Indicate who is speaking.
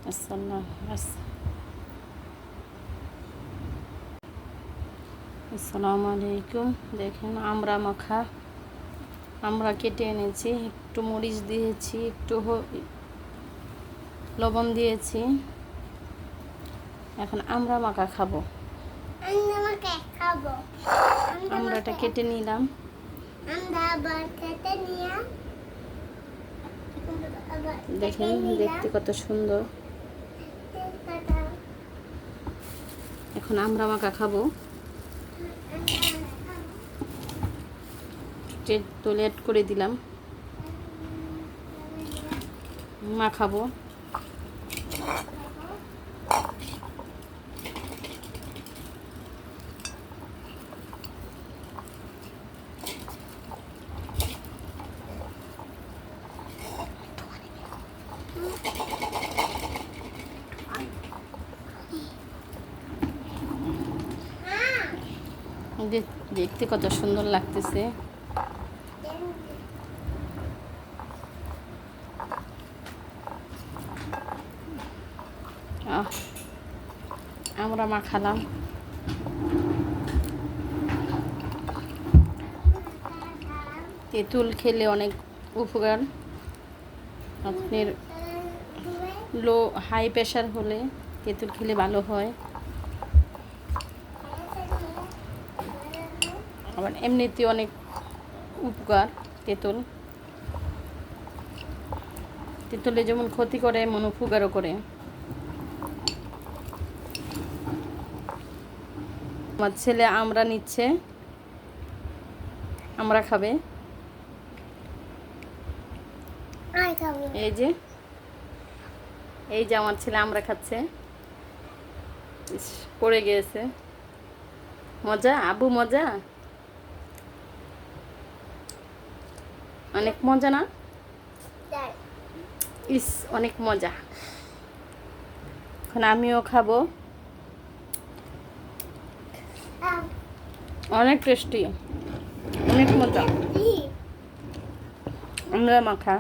Speaker 1: আসসালামু আলাইকুম। দেখেন আমরা মাখা আমরা কেটে এনেছি, একটু মরিচ দিয়েছি, একটু লবণ দিয়েছি। এখন আমরা মাখা খাবো। আমরাটা কেটে নিলাম। দেখেন দেখতে কত সুন্দর। এখন আমরা মাখা খাবো। তেল অ্যাড করে দিলাম, মাখাবো। দেখতে কত সুন্দর লাগতেছে। আমরা মাখালাম। তেঁতুল খেলে অনেক উপকার। আপনার হাই প্রেশার হলে তেঁতুল খেলে ভালো হয়। আবার এমনিতে অনেক উপকার তেঁতুলে যেমন ক্ষতি করে এমন উপকারও করে। আমার ছেলে আমরা নিচ্ছে, আমরা খাবে। এই যে আমার ছেলে আমরা খাচ্ছে। পড়ে গিয়েছে। মজা আবু, মজা, অনেক মজা না? অনেক মজা। এখন আমিও খাবো। অনেক টেস্টি, অনেক মজা। আমরা মাখা।